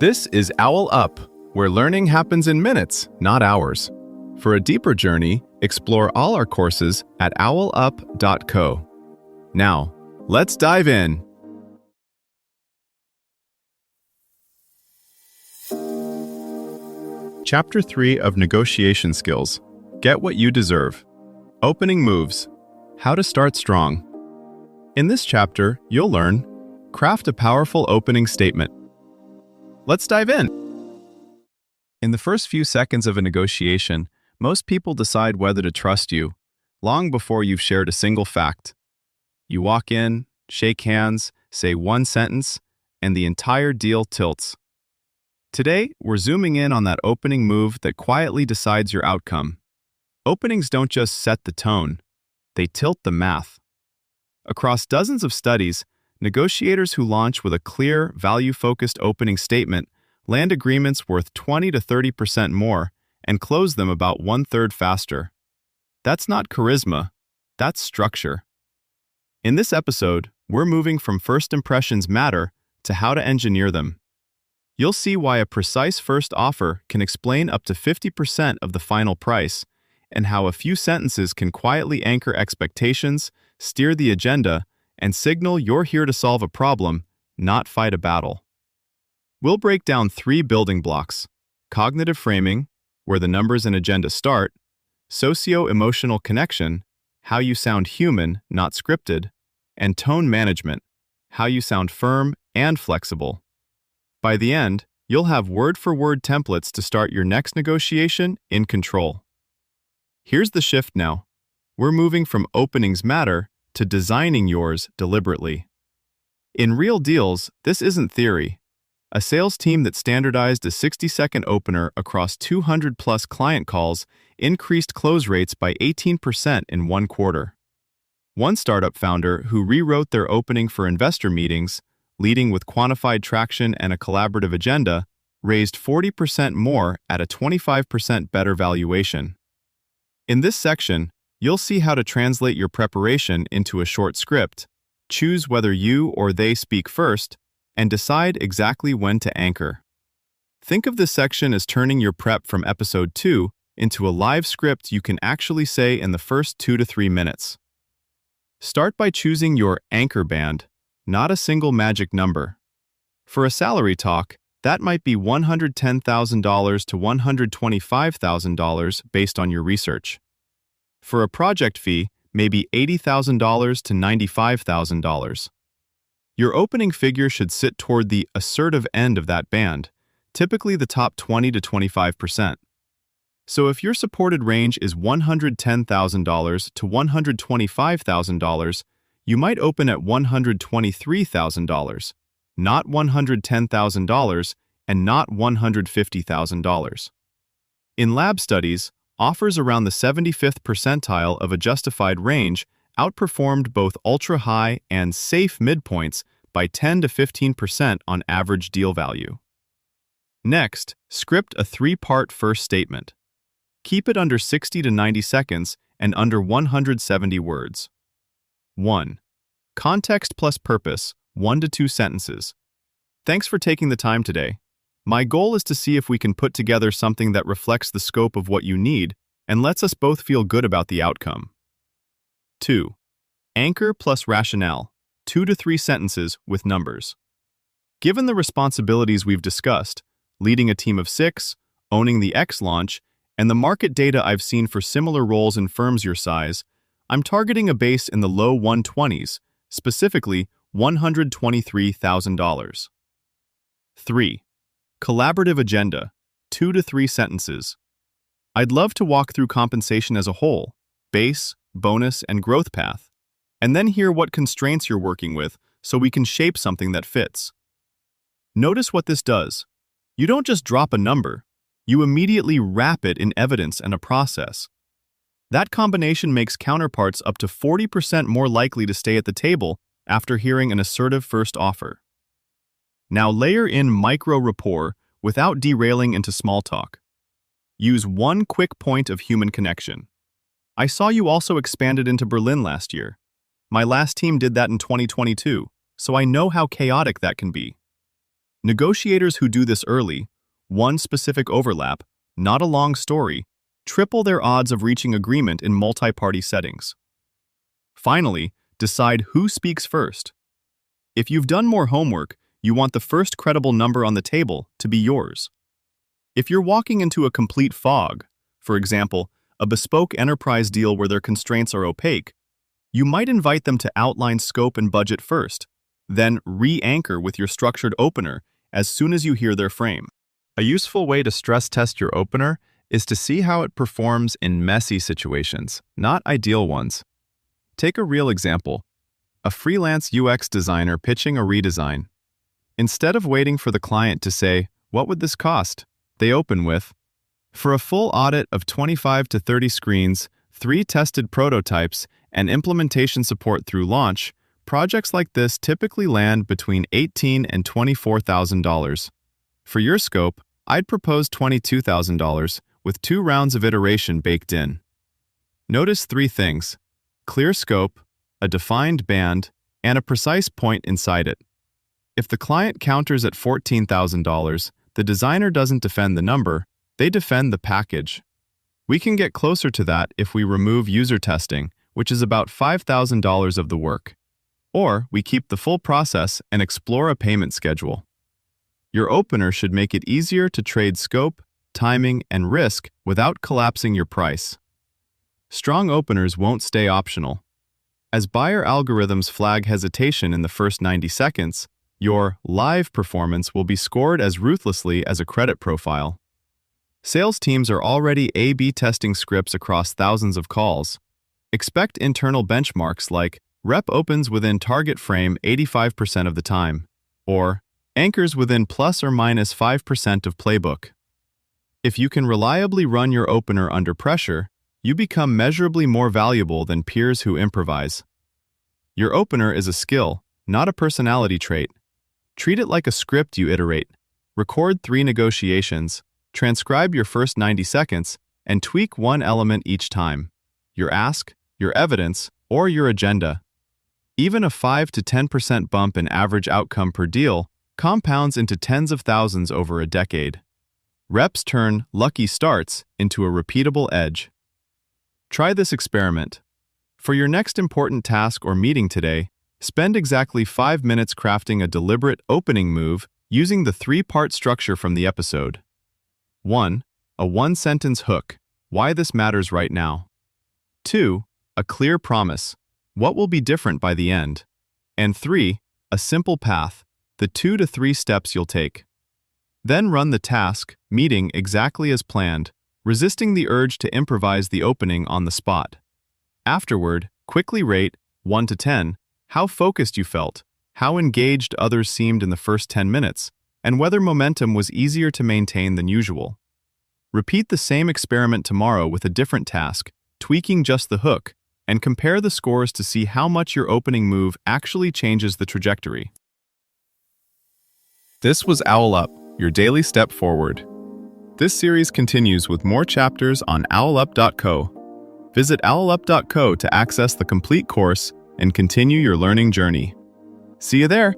This is OwlUp, where learning happens in minutes, not hours. For a deeper journey, explore all our courses at owlup.co. Now, let's dive in. Chapter 3 of Negotiation Skills. Get what you deserve. Opening moves. How to start strong. In this chapter, you'll learn craft a powerful opening statement. Let's dive in. In the first few seconds of a negotiation, most people decide whether to trust you, long before you've shared a single fact. You walk in, shake hands, say one sentence, and the entire deal tilts. Today, we're zooming in on that opening move that quietly decides your outcome. Openings don't just set the tone, they tilt the math. Across dozens of studies, negotiators who launch with a clear, value-focused opening statement land agreements worth 20 to 30% more and close them about one-third faster. That's not charisma, that's structure. In this episode, we're moving from first impressions matter to how to engineer them. You'll see why a precise first offer can explain up to 50% of the final price, and how a few sentences can quietly anchor expectations, steer the agenda, and signal you're here to solve a problem, not fight a battle. We'll break down 3 building blocks: cognitive framing, where the numbers and agenda start; socio-emotional connection, how you sound human, not scripted; and tone management, how you sound firm and flexible. By the end, you'll have word-for-word templates to start your next negotiation in control. Here's the shift now. We're moving from openings matter to designing yours deliberately. In real deals, this isn't theory. A sales team that standardized a 60-second opener across 200-plus client calls increased close rates by 18% in 1 quarter. One startup founder who rewrote their opening for investor meetings, leading with quantified traction and a collaborative agenda, raised 40% more at a 25% better valuation. In this section, you'll see how to translate your preparation into a short script, choose whether you or they speak first, and decide exactly when to anchor. Think of this section as turning your prep from episode 2 into a live script you can actually say in the first 2 to 3 minutes. Start by choosing your anchor band, not a single magic number. For a salary talk, that might be $110,000 to $125,000 based on your research. For a project fee, maybe $80,000 to $95,000. Your opening figure should sit toward the assertive end of that band, typically the top 20 to 25%. So if your supported range is $110,000 to $125,000, you might open at $123,000, not $110,000 and not $150,000. In lab studies, offers around the 75th percentile of a justified range outperformed both ultra-high and safe midpoints by 10 to 15% on average deal value. Next, script a 3-part first statement. Keep it under 60 to 90 seconds and under 170 words. 1. Context plus purpose, 1 to 2 sentences. Thanks for taking the time today. My goal is to see if we can put together something that reflects the scope of what you need and lets us both feel good about the outcome. 2. Anchor plus rationale, 2 to 3 sentences with numbers. Given the responsibilities we've discussed, leading a team of 6, owning the X launch, and the market data I've seen for similar roles in firms your size, I'm targeting a base in the low 120s, specifically $123,000. 3. Collaborative agenda, 2 to 3 sentences. I'd love to walk through compensation as a whole, base, bonus, and growth path, and then hear what constraints you're working with so we can shape something that fits. Notice what this does. You don't just drop a number, you immediately wrap it in evidence and a process. That combination makes counterparts up to 40% more likely to stay at the table after hearing an assertive first offer. Now layer in micro rapport without derailing into small talk. Use one quick point of human connection. I saw you also expanded into Berlin last year. My last team did that in 2022, so I know how chaotic that can be. Negotiators who do this early, one specific overlap, not a long story, triple their odds of reaching agreement in multi-party settings. Finally, decide who speaks first. If you've done more homework, you want the first credible number on the table to be yours. If you're walking into a complete fog, for example, a bespoke enterprise deal where their constraints are opaque, you might invite them to outline scope and budget first, then re-anchor with your structured opener as soon as you hear their frame. A useful way to stress test your opener is to see how it performs in messy situations, not ideal ones. Take a real example. A freelance UX designer pitching a redesign. Instead of waiting for the client to say, "What would this cost?" they open with, "For a full audit of 25 to 30 screens, 3 tested prototypes, and implementation support through launch, projects like this typically land between $18,000 and $24,000. For your scope, I'd propose $22,000 with 2 rounds of iteration baked in." Notice 3 things: clear scope, a defined band, and a precise point inside it. If the client counters at $14,000, the designer doesn't defend the number, they defend the package. We can get closer to that if we remove user testing, which is about $5,000 of the work. Or we keep the full process and explore a payment schedule. Your opener should make it easier to trade scope, timing, and risk without collapsing your price. Strong openers won't stay optional. As buyer algorithms flag hesitation in the first 90 seconds, your live performance will be scored as ruthlessly as a credit profile. Sales teams are already A/B testing scripts across thousands of calls. Expect internal benchmarks like rep opens within target frame 85% of the time, or anchors within plus or minus 5% of playbook. If you can reliably run your opener under pressure, you become measurably more valuable than peers who improvise. Your opener is a skill, not a personality trait. Treat it like a script you iterate. Record 3 negotiations, transcribe your first 90 seconds, and tweak 1 element each time: your ask, your evidence, or your agenda. Even a 5 to 10% bump in average outcome per deal compounds into tens of thousands over a decade. Reps turn lucky starts into a repeatable edge. Try this experiment. For your next important task or meeting today, spend exactly 5 minutes crafting a deliberate opening move using the 3-part structure from the episode. 1. A 1-sentence hook, why this matters right now. 2. A clear promise, what will be different by the end. And 3. A simple path, the 2 to 3 steps you'll take. Then run the task, meeting exactly as planned, resisting the urge to improvise the opening on the spot. Afterward, quickly rate, 1 to 10, how focused you felt, how engaged others seemed in the first 10 minutes, and whether momentum was easier to maintain than usual. Repeat the same experiment tomorrow with a different task, tweaking just the hook, and compare the scores to see how much your opening move actually changes the trajectory. This was OwlUp, your daily step forward. This series continues with more chapters on OwlUp.co. Visit OwlUp.co to access the complete course and continue your learning journey. See you there!